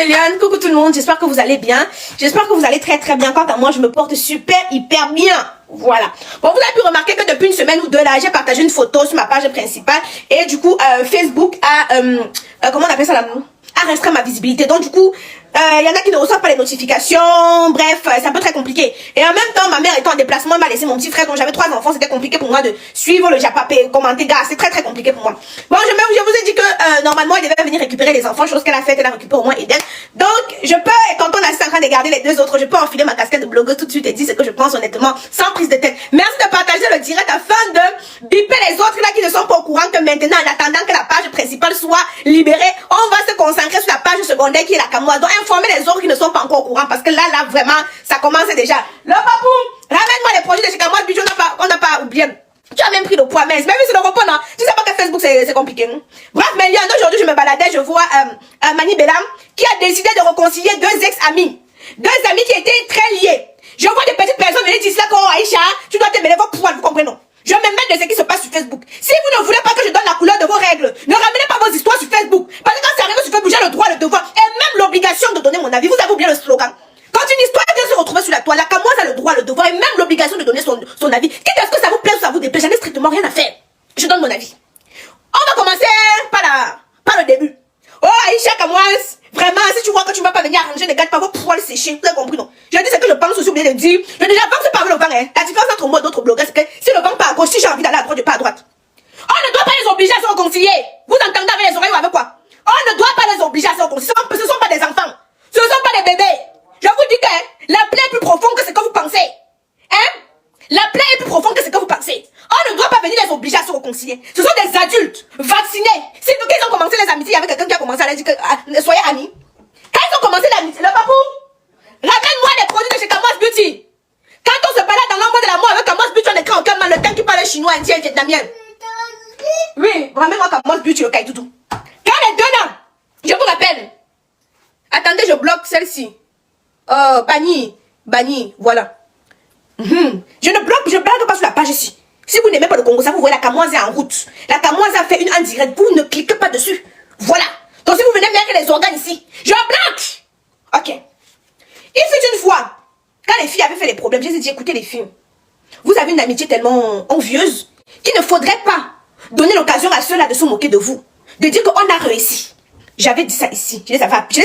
mes lions, coucou tout le monde, j'espère que vous allez bien. J'espère que vous allez très bien. Quant à moi, je me porte hyper bien. Voilà. Bon, vous avez pu remarquer que depuis une semaine ou deux là, j'ai partagé une photo sur ma page principale. Et du coup, Facebook a, comment on appelle ça là, a restreint ma visibilité. Donc du coup, il y en a qui ne reçoivent pas les notifications. Bref, c'est un peu très compliqué. Et en même temps, ma mère étant en déplacement, elle m'a laissé mon petit frère. Donc j'avais 3 enfants, c'était compliqué pour moi de suivre le japapé, commenter, gars. C'est très compliqué pour moi. Bon, je vous ai dit que normalement, elle devait venir récupérer les enfants, chose qu'elle a faite. Elle a récupéré au moins Eden. Donc je peux, quand on est en train de garder les 2 autres, je peux enfiler ma casquette de blogueuse tout de suite et dire ce que je pense honnêtement, sans prise de tête. Merci de partager le direct afin de biper les autres là qui ne sont pas au courant que maintenant, en attendant que la page principale soit libérée, on va se concentrer sur la page secondaire qui est la camoise. Donc informer les autres qui ne sont pas encore au courant parce que là vraiment, ça commence déjà. Le papou, ramène-moi les projets de chez Camoise Budget, on n'a pas oublié. Tu as même pris le poids mince, même si c'est le repos, non? Tu sais pas que Facebook c'est compliqué. Hein? Bref, mais aujourd'hui je me baladais, je vois Mani Bellam qui a décidé de réconcilier 2 ex-amis. 2 amis qui étaient très liés. Je vois des petites personnes venir dire là que oh, Aïcha, tu dois te mêler vos poils, vous comprenez non? Je me mets de ce qui se passe sur Facebook. Si vous ne voulez pas que je donne la couleur de vos règles, ne ramenez pas vos histoires sur Facebook. Parce que quand c'est arrivé sur Facebook, j'ai le droit, le devoir et même l'obligation de donner mon avis. Vous avez oublié le slogan. Quand une histoire vient se retrouver sur la toile, la camoise a le droit, le devoir et même l'obligation de donner son avis. Quitte à ce que ça vous plaise ou ça vous déplaise, j'en ai strictement rien à faire. Je donne mon avis. On va commencer par le début. Oh Aïcha Camoise, vraiment, si tu vois que tu ne vas pas venir arranger, ne garde pas vos poils séchés. Vous avez compris, non? Je dis ce que je pense aussi, oublié de dire. Je dis, j'avance pas avec le vent, hein. La différence entre moi et d'autres blogueurs, c'est que si le vent part à gauche, si j'ai envie d'aller à droite, je pars à droite. On ne doit pas les obliger à se réconcilier. Vous entendez avec les oreilles ou avec quoi? On ne doit pas les obliger à se réconcilier. Ce ne sont pas des enfants. Ce ne sont pas des bébés. Je vous dis que la plaie est plus profonde que ce que vous pensez. Hein? La plaie est plus profonde que ce que vous pensez. On ne doit pas venir les obliger à se réconcilier. Ce sont des adultes, vaccinés. Si nous, ils ont commencé les amitiés avec quelqu'un qui a commencé à leur dire que soyez amis. Quand ils ont commencé l'amitié, le papou, ramène-moi les produits de chez Camoise Beauty. Quand on se balade dans l'ombre de la mort avec Camoise Beauty, on écrit aucun mal. Le temps qui parle chinois, indien, vietnamien. Oui, ramène-moi Camoise Beauty, le caïdoudou. Quand les 2 là, je vous rappelle. Attendez, je bloque celle-ci. Banni, voilà. Je ne blague pas sur la page ici. Si vous n'aimez pas le Congo, ça vous voyez la camoise est en route. La camoise a fait une en direct. Vous ne cliquez pas dessus. Voilà. Donc si vous venez mettre les organes ici, je bloque. Ok. Il fut une fois, quand les filles avaient fait les problèmes, j'ai dit écoutez les filles, vous avez une amitié tellement envieuse qu'il ne faudrait pas donner l'occasion à ceux-là de se moquer de vous. De dire qu'on a réussi. J'avais dit ça ici. Je les avais appelés.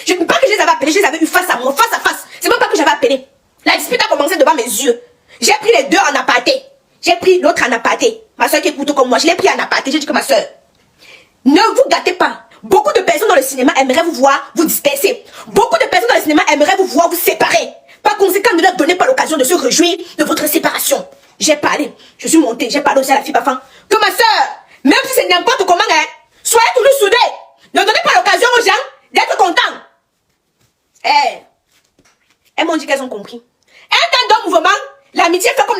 Je ne dis pas que je les avais appelés, je les avais eu face à moi, face à face. C'est même pas que j'avais appelé. La dispute a commencé devant mes yeux. J'ai pris les 2 en aparté. J'ai pris l'autre en aparté. Ma soeur qui est couteau comme moi, je l'ai pris en aparté. J'ai dit que ma soeur, ne vous gâtez pas. Beaucoup de personnes dans le cinéma aimeraient vous voir vous disperser. Beaucoup de personnes dans le cinéma aimeraient vous voir vous séparer. Par conséquent, ne leur donnez pas l'occasion de se réjouir de votre séparation. J'ai parlé. Je suis montée. J'ai parlé aussi à la fille Bafan. Que ma soeur, même si c'est n'importe comment, hein, soyez toujours soudés. Ne donnez pas l'occasion aux gens d'être contents. Elles m'ont dit qu'elles ont compris. Un temps de mouvement, l'amitié fait comme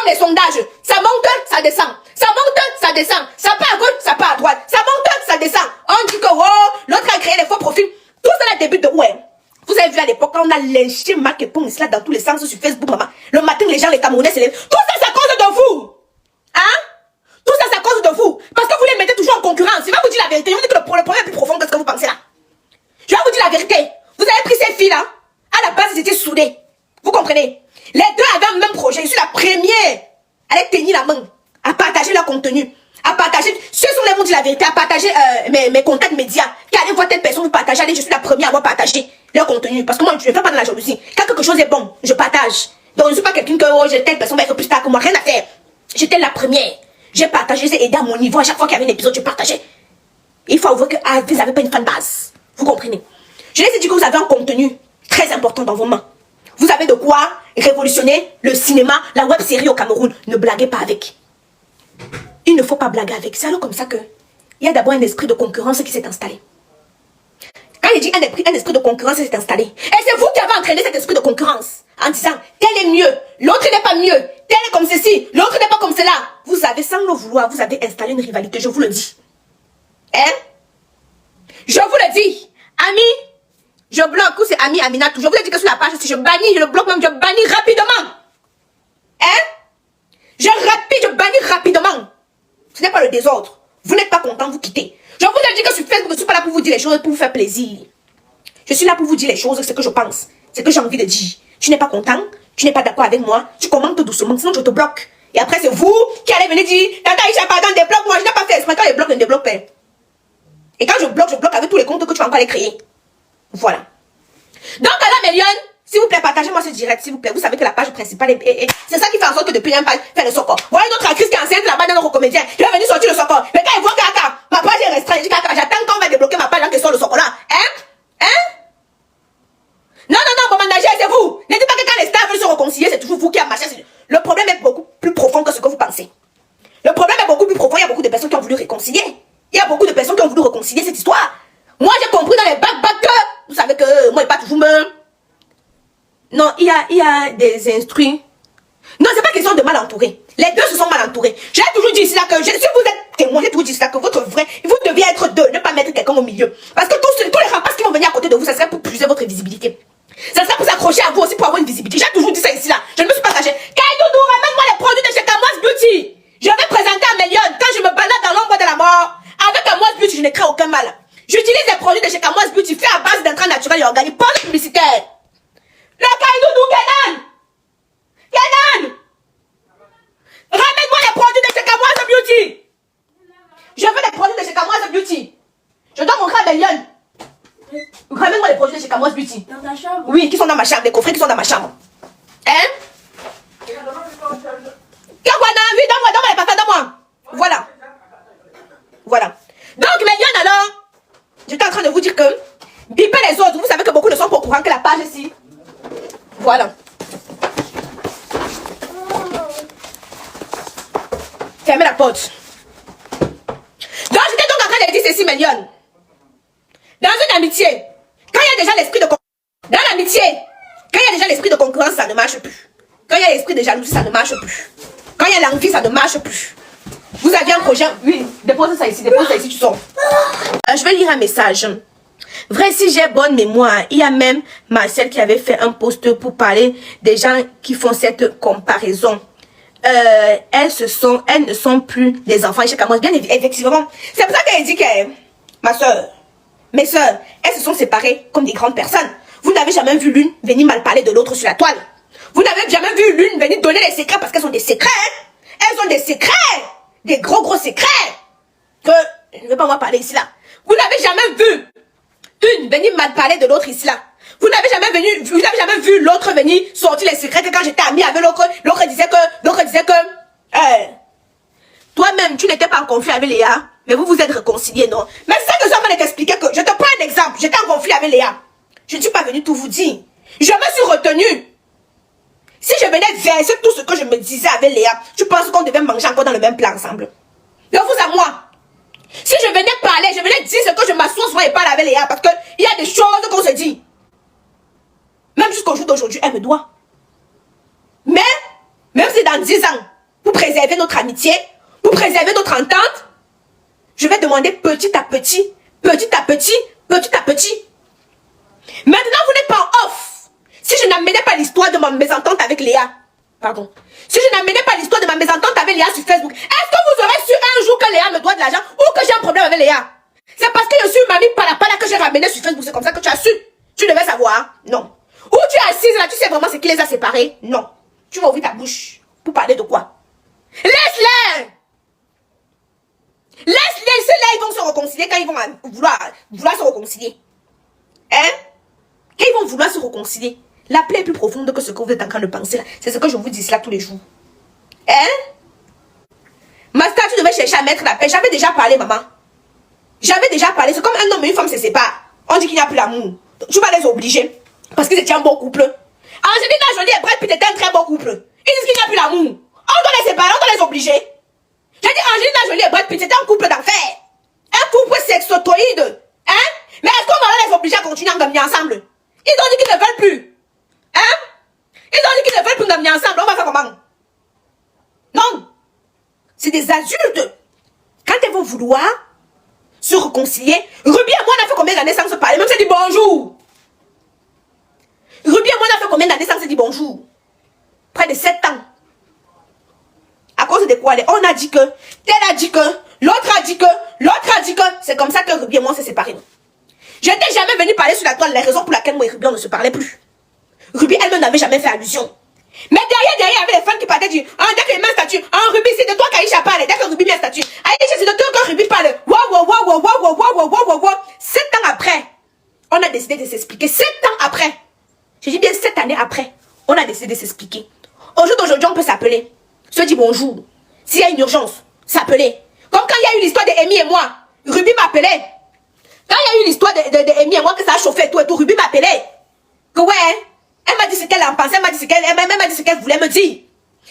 les sondages. Ça monte, ça descend. Ça monte, ça descend. Ça part à gauche, ça part à droite. Ça monte, ça descend. On dit que oh, l'autre a créé les faux profils. Tout ça débute de où hein? Vous avez vu à l'époque quand on a lynché Marc et Pong là dans tous les sens sur Facebook, maman. Le matin, les gens, les Camerounais se lèvent. Tout ça, c'est à cause de vous. Hein? Tout ça, c'est à cause de vous. Parce que vous les mettez toujours en concurrence. Je vais vous dire la vérité. Je vous dis que le problème est plus profond que ce que vous pensez là. Je vais vous dire la vérité. Vous avez pris ces filles-là. À la base, ils étaient soudés. Vous comprenez? Les 2 avaient un même projet. Je suis la première à les tenir la main, à partager leur contenu, à partager, ceux qui sont les dit la vérité, à partager mes contacts médias. Qui allaient voir telle personne, vous partagez, allez, je suis la première à avoir partagé leur contenu. Parce que moi, je ne fais pas de la jalousie. Quand quelque chose est bon, je partage. Donc, je ne suis pas quelqu'un que oh, telle personne va être plus tard que moi. Rien à faire. J'étais la première. J'ai partagé, j'ai aidé à mon niveau. À chaque fois qu'il y avait un épisode, je partageais. Il faut avouer que vous n'avez pas une fan base. Vous comprenez? Je les ai dit que vous avez un contenu très important dans vos mains. Vous avez de quoi révolutionner le cinéma, la web série au Cameroun. Ne blaguez pas avec. Il ne faut pas blaguer avec. C'est alors comme ça que il y a d'abord un esprit de concurrence qui s'est installé. Quand il dit un esprit de concurrence s'est installé, et c'est vous qui avez entraîné cet esprit de concurrence en disant tel est mieux, l'autre n'est pas mieux, tel est comme ceci, l'autre n'est pas comme cela. Vous avez, sans le vouloir, vous avez installé une rivalité, je vous le dis. Hein? Je vous le dis. Ami, je bloque, ou c'est Ami Aminata. Je vous ai dit que sur la page, si je bannis, je le bloque même, je bannis rapidement. Hein? Je bannis rapidement. Ce n'est pas le désordre. Vous n'êtes pas content, vous quittez. Je vous ai dit que sur Facebook, je ne suis pas là pour vous dire les choses, pour vous faire plaisir. Je suis là pour vous dire les choses, ce que je pense, ce que j'ai envie de dire. Tu n'es pas content, tu n'es pas d'accord avec moi, tu commentes doucement, sinon je te bloque. Et après, c'est vous qui allez venir dire, Tata Aïcha, pardon, débloque, moi je n'ai pas fait exprès, quand je bloque, je ne débloque pas. Et quand je bloque avec tous les comptes que tu vas encore les créer. Voilà. Donc, à la million, s'il vous plaît, partagez-moi ce direct, s'il vous plaît. Vous savez que la page principale est c'est ça qui fait en sorte que depuis un page fait le socor. Voilà une autre actrice qui est enceinte là-bas dans notre comédien. Il va venir sortir le socor. Mais quand il voit que ma page est restreinte, je dis j'attends qu'on va débloquer ma page là que sort le socor là. Hein? Non, bon manager, c'est vous. Ne dites pas que quand les stars veulent se réconcilier, c'est toujours vous qui avez marché. Le problème est beaucoup plus profond que ce que vous pensez. Le problème est beaucoup plus profond. Il y a beaucoup de personnes qui ont voulu réconcilier. Il y a beaucoup de personnes qui ont voulu réconcilier cette histoire. Moi, j'ai compris dans les bacs que vous savez que moi, il pas toujours me... Non, il y a des instruits. Non, c'est pas question de mal entouré. Les deux se sont mal entourés. J'ai toujours dit ici là que si vous êtes témoin, j'ai toujours dit ici là que votre vrai, vous deviez être deux, ne pas mettre quelqu'un au milieu. Parce que tous les rapaces qui vont venir à côté de vous, ça serait pour puiser votre visibilité. Ça serait pour s'accrocher à vous aussi pour avoir une visibilité. J'ai toujours dit ça ici là. Je ne me suis pas cachée. Kaidoudou, ramène-moi les produits de chez Kamoise Beauty. Je vais présenter à Mélione quand je me balade dans l'ombre de la mort. Avec Kamoise Beauty, je ne crée aucun mal. J'utilise les produits de chez Kamoise Beauty faits à base d'intrants naturels et organiques. Pas de publicitaire. Le Kaidoudou, Kenan! Ramène-moi les produits de chez Kamoise Beauty. Je veux les produits de chez Kamoise Beauty. Je dois montrer à Mélione. Ramène-moi les produits de chez Kamoise Beauty. Dans ta chambre? Oui, qui sont dans ma chambre, des coffrets qui sont dans ma chambre. Hein? Oui, donne-moi les parfums, donne-moi. Voilà. Voilà. Donc, Mélione, alors, j'étais en train de vous dire que, bipez les autres, vous savez que beaucoup ne sont pas au courant que la page ici. Voilà. Fermez la porte. Donc, j'étais donc en train de dire ceci, Mélione. Dans une amitié, quand il y a déjà l'esprit de concurrence, dans l'amitié, quand il y a déjà l'esprit de concurrence, ça ne marche plus. Quand il y a l'esprit de jalousie, ça ne marche plus. Quand il y a l'envie, ça ne marche plus. Vous aviez un projet, oui, dépose ça ici, tu sors. Je vais lire un message. Vrai, si j'ai bonne mémoire, il y a même Marcel qui avait fait un post pour parler des gens qui font cette comparaison. Elles ne sont plus des enfants chez Kamoise, bien effectivement. C'est pour ça qu'elle dit que, ma soeur, mes soeurs, elles se sont séparées comme des grandes personnes. Vous n'avez jamais vu l'une venir mal parler de l'autre sur la toile. Vous n'avez jamais vu l'une venir donner des secrets parce qu'elles ont des secrets. Elles ont des secrets. Des gros secrets. Que je ne vais pas moi parler ici là. Vous n'avez jamais vu une venir mal parler de l'autre ici là. Vous n'avez jamais vu l'autre venir sortir les secrets que quand j'étais amie avec l'autre, l'autre disait que toi-même tu n'étais pas en conflit avec Léa, mais vous vous êtes réconciliés, non? Mais c'est ça que je suis en train de t'expliquer que je te prends un exemple. J'étais en conflit avec Léa. Je ne suis pas venue tout vous dire. Je me suis retenue. Si je venais verser tout ce que je me disais avec Léa, tu penses qu'on devait manger encore dans le même plat ensemble? De vous à moi. Si je venais parler, je venais dire ce que je m'assois souvent et parle avec Léa, parce qu'il y a des choses qu'on se dit. Même jusqu'au jour d'aujourd'hui, elle me doit. Mais, même si dans 10 ans, pour préserver notre amitié, pour préserver notre entente, je vais demander petit à petit. Maintenant, vous n'êtes pas en off. Si je n'amenais pas l'histoire de ma mésentente avec Léa, pardon. Si je n'amenais pas l'histoire de ma mésentente avec Léa sur Facebook, est-ce que vous aurez su un jour que Léa me doit de l'argent ou que j'ai un problème avec Léa? C'est parce que je suis une mamie pala que j'ai ramené sur Facebook, c'est comme ça que tu as su. Tu devais savoir? Non. Ou tu es assise là, tu sais vraiment ce qui les a séparés? Non. Tu vas ouvrir ta bouche pour parler de quoi? Laisse-les! Laisse-les, ceux-là, ils vont se réconcilier quand ils vont vouloir se réconcilier. Hein? Quand ils vont vouloir se réconcilier, la plaie est plus profonde que ce que vous êtes en train de penser. C'est ce que je vous dis là tous les jours. Hein? Master, tu devais chercher à mettre la paix. J'avais déjà parlé, maman. J'avais déjà parlé. C'est comme un homme et une femme se séparent. On dit qu'il n'y a plus l'amour. Tu vas les obliger. Parce qu'ils étaient un bon couple. Angelina Jolie et Brad Pitt étaient un très bon couple. Ils disent qu'il n'y a plus l'amour. On doit les séparer, on doit les obliger. J'ai dit Angelina Jolie et Brad Pitt étaient un couple d'enfer. Un couple sexotoïde. Hein? Mais est-ce qu'on va les obliger à continuer à gagner ensemble? Ils ont dit qu'ils ne veulent plus. Hein? Ils ont dit qu'ils ne veulent plus gagner ensemble. On va faire comment? Non. C'est des adultes. Quand elles vont vouloir se réconcilier, Ruby et moi on a fait combien d'années sans se parler? Même si elle dit bonjour. Ruby et moi on a fait combien d'années sans se dire bonjour? Près de 7 ans. À cause de quoi? On a dit que, tel a dit que, l'autre a dit que, l'autre a dit que. C'est comme ça que Ruby et moi on s'est séparés. Je n'étais jamais venue parler sur la toile, la raison pour laquelle moi et Ruby, on ne se parlait plus. Ruby, elle-même n'avait jamais fait allusion. Mais derrière, il y avait les femmes qui partaient dire, ah, dès que les mains statut, ah, Ruby, c'est de toi qu'Aïcha parle, dès que Ruby met statut. Aïcha, c'est de toi que Ruby parle. Waouh. 7 ans après, on a décidé de s'expliquer. 7 ans après. Je dis bien 7 années après, on a décidé de s'expliquer. Au jour d'aujourd'hui, on peut s'appeler. Se dire bonjour. S'il y a une urgence, s'appeler. Comme quand il y a eu l'histoire d'Amy et moi, Ruby m'appelait. Quand il y a eu l'histoire d'Amy et moi, que ça a chauffé et tout, Ruby m'appelait. Que ouais, elle m'a dit ce qu'elle en pensait, elle m'a dit ce qu'elle voulait me dire.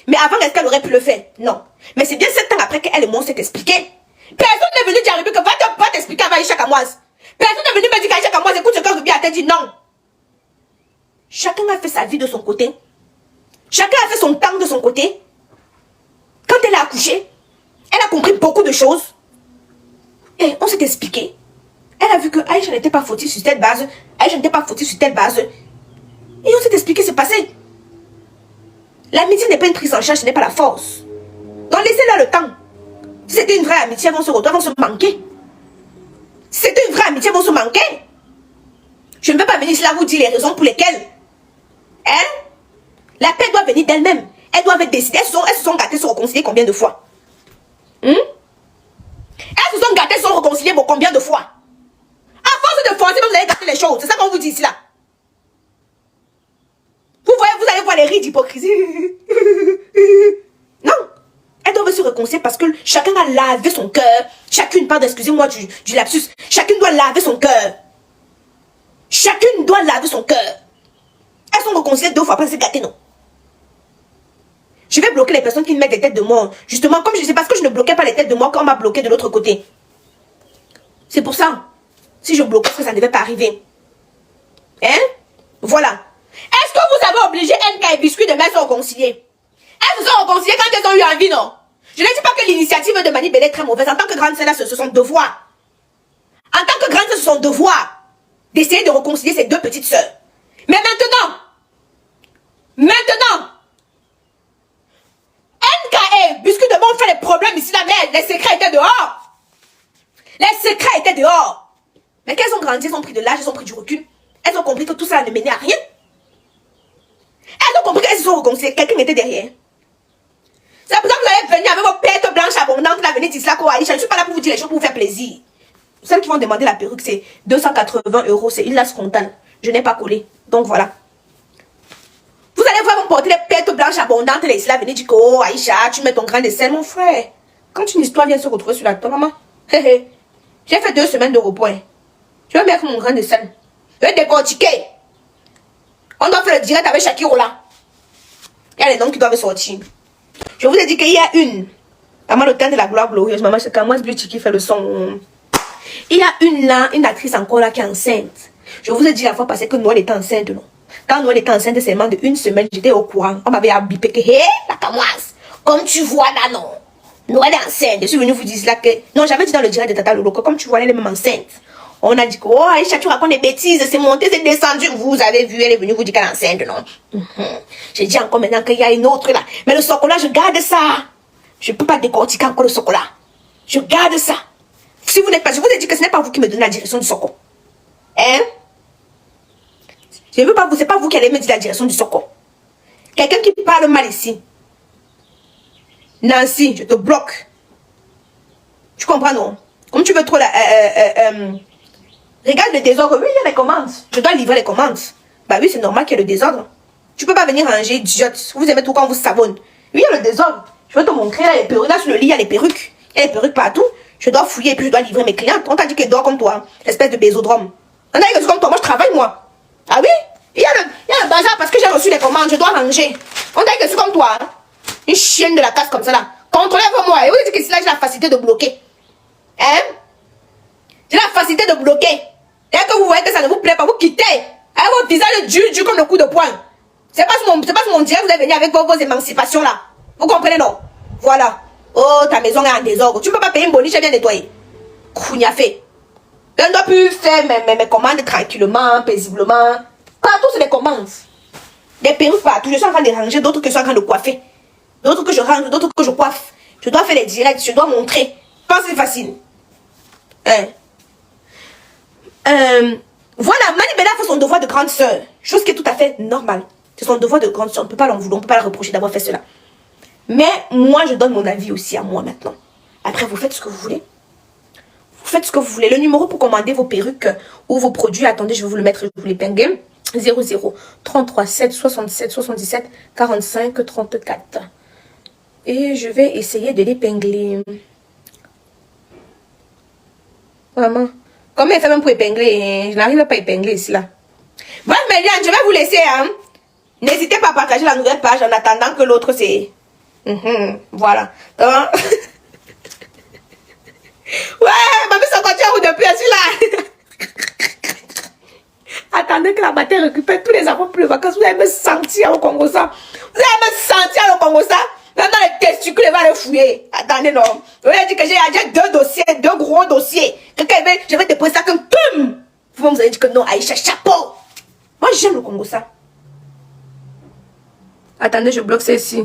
Mais avant, est-ce qu'elle aurait pu le faire? Non. Mais c'est bien 7 ans après qu'elle et moi, on s'est expliqué. Personne n'est venu dire à Ruby que va t'expliquer à Aïcha Kamoise. Personne n'est venu me dire qu'Aïcha Kamoise écoute ce que Ruby a dit. Non. Chacun a fait sa vie de son côté. Chacun a fait son temps de son côté. Quand elle a accouché, elle a compris beaucoup de choses. Et on s'est expliqué. Elle a vu que Aïcha n'était pas fautive sur telle base. Aïcha n'était pas fautive sur telle base. Et on s'est expliqué, c'est passé. L'amitié n'est pas une prise en charge, ce n'est pas la force. Donc laissez-leur le temps. Si c'était une vraie amitié, elles vont se retrouver, elles vont se manquer. Si c'était une vraie amitié, elles vont se manquer. Je ne peux pas venir ici là vous dire les raisons pour lesquelles. Hein? La paix doit venir d'elle-même. Elles doivent être décidées. Elles se sont gâtées, se réconcilier combien de fois? Elles se sont gâtées, se sont réconciliées combien de fois? À force de forcer, vous allez gâter les choses. C'est ça qu'on vous dit ici là. Vous voyez, vous allez voir les rides d'hypocrisie. Non. Elles doivent se réconcilier parce que chacun a lavé son cœur. Chacune, pardon, excusez-moi du lapsus. Chacune doit laver son cœur. Chacune doit laver son cœur. Elles sont réconciliées 2 fois, pas se gâter, non. Je vais bloquer les personnes qui me mettent des têtes de mort. Justement, comme je sais, parce que je ne bloquais pas les têtes de mort quand on m'a bloqué de l'autre côté. C'est pour ça. Si je bloquais, ça ne devait pas arriver. Hein? Voilà. Est-ce que vous avez obligé NK et Biscuit de mettre se réconcilier? Elles se sont réconciliées quand elles ont eu envie, non? Je ne dis pas que l'initiative de Mani Belle est très mauvaise. En tant que grande sœur, ce sont devoirs. En tant que grande sœur, ce sont devoirs d'essayer de réconcilier ces 2 petites sœurs. Mais maintenant, NK et Biscuit de Monde fait les problèmes ici, là, mais les secrets étaient dehors. Les secrets étaient dehors. Mais qu'elles ont grandi, elles ont pris de l'âge, elles ont pris du recul. Elles ont compris que tout ça ne menait à rien. Elles ont compris qu'elles se sont réconciliées. Quelqu'un était derrière. C'est pour ça que vous allez venir avec vos pètes blanches abondantes, là, venez dire ça, quoi. Je ne suis pas là pour vous dire les choses pour vous faire plaisir. Celles qui vont demander la perruque, c'est 280 €. C'est une lasse frontale. Je n'ai pas collé. Donc voilà. Vous allez voir, vous porter les pètes blanches abondantes, les là, venez dire que, oh, Aïcha, tu mets ton grain de sel, mon frère. Quand une histoire vient se retrouver sur la table, maman, j'ai fait 2 semaines de repos. Je vais mettre mon grain de sel. Je vais décortiquer. On doit faire le direct avec Shakiro là. Il y a les noms qui doivent sortir. Je vous ai dit qu'il y a une. Maman, le temps de la gloire glorieuse. Maman, c'est Kamoise Beauty qui fait le son. Il y a une là, une actrice encore là qui est enceinte. Je vous ai dit la fois passée que Noël était enceinte, non? Quand Noël était enceinte seulement de 1 semaine, j'étais au courant. On m'avait bipé que, hé, la Kamoise, comme tu vois là, non? Noël est enceinte. Je suis venue vous dire là que. Non, j'avais dit dans le direct de Tata Lolo que comme tu vois, elle est même enceinte. On a dit que, oh, Aïcha, tu racontes des bêtises, c'est monté, c'est descendu. Vous avez vu, elle est venue vous dire qu'elle est enceinte, non? J'ai dit encore maintenant qu'il y a une autre là. Mais le chocolat, je garde ça. Je ne peux pas décortiquer encore le chocolat. Je garde ça. Si vous n'êtes pas, je vous ai dit que ce n'est pas vous qui me donnez la direction du chocolat. Hein? Je ne veux pas vous, c'est pas vous qui allez me dire la direction du chocolat. Quelqu'un qui parle mal ici. Nancy, je te bloque. Tu comprends, non? Comme tu veux trop la... regarde le désordre. Oui, il y a les commandes. Je dois livrer les commandes. Bah oui, c'est normal qu'il y ait le désordre. Tu peux pas venir ranger, idiote. Vous aimez tout quand on vous savonne. Oui, il y a le désordre. Je vais te montrer là, les perruques. Là, sur le lit, il y a les perruques. Il y a les perruques partout. Je dois fouiller et puis je dois livrer mes clientes. On t'a dit qu'elle dort comme toi. Espèce de bésodrome. On a dit que comme toi, moi je travaille, moi. Ah oui? Il y a le bazar parce que j'ai reçu les commandes. Je dois ranger. On t'a dit que c'est comme toi. Hein? Une chienne de la casse comme ça là. Contrôlez-moi. Et vous dites que c'est là j'ai la facilité de bloquer. Hein? J'ai la facilité de bloquer. Dès que vous voyez que ça ne vous plaît pas, vous quittez. Avec votre visage dur comme le coup de poing. C'est pas sur mon direct, vous allez venir avec vos émancipations là. Vous comprenez, non? Voilà. Oh, ta maison est en désordre. Tu ne peux pas payer une boliche, bien nettoyer. Kougnafé. Je ne dois plus faire mes commandes tranquillement, paisiblement. Partout, c'est des commandes. Des perruques partout. Je suis en train de ranger, d'autres que je suis en train de coiffer. D'autres que je range, d'autres que je coiffe. Je dois faire les directs, je dois montrer. Pas c'est facile. Hein? Voilà, Mani Bella fait son devoir de grande sœur. Chose qui est tout à fait normale. C'est son devoir de grande sœur. On ne peut pas l'en vouloir, on ne peut pas la reprocher d'avoir fait cela. Mais moi, je donne mon avis aussi à moi maintenant. Après, vous faites ce que vous voulez. Vous faites ce que vous voulez. Le numéro pour commander vos perruques ou vos produits, attendez, je vais vous le mettre, je vais vous l'épingler. 00 33 7 67 77 45 34. Et je vais essayer de l'épingler. Vraiment. Comment elle fait même pour épingler? Je n'arrive pas à épingler ici là. Bref, Méliane, je vais vous laisser. Hein. N'hésitez pas à partager la nouvelle page en attendant que l'autre c'est... voilà. Donc... ouais, ma ça continue ou depuis celui-là. Attendez que la bataille récupère tous les enfants pour les vacances. Vous allez me sentir au Congo ça. Vous allez me sentir au Congo ça. Même dans les testicules, elle va les fouiller. Attendez, non. Je vous ai dit que j'ai deux dossiers, deux gros dossiers. Quelqu'un je vais déposer ça comme PUM. Vous allez dire que non, Aïcha, chapeau. Moi, j'aime le Congo ça. Attendez, je bloque celle-ci.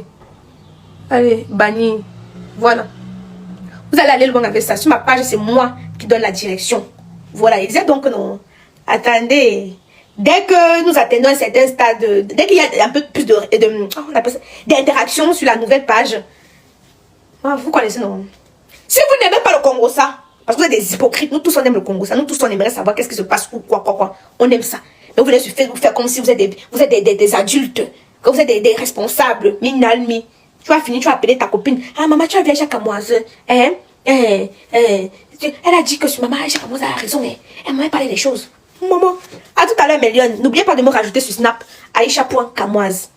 Allez, banni. Voilà. Vous allez aller loin avec ça. Sur ma page, c'est moi qui donne la direction. Voilà, il disait donc non. Attendez. Dès que nous atteignons un certain stade, dès qu'il y a un peu plus d'interaction sur la nouvelle page, vous connaissez, non? Si vous n'aimez pas le Congo ça, parce que vous êtes des hypocrites, nous tous on aime le Congo ça, nous tous on aimerait savoir qu'est-ce qui se passe ou quoi. On aime ça. Mais vous voulez vous faire comme si vous êtes des adultes, que vous êtes des responsables, minalmi. Tu vas finir, tu vas appeler ta copine. Ah maman, tu as vu Aïcha Kamoise. Elle a dit que maman Aïcha Kamoise a raison, mais elle m'a parlé des choses. Maman, à tout à l'heure, Méliane, n'oubliez pas de me rajouter sur Snap, Aïcha.Kamoise.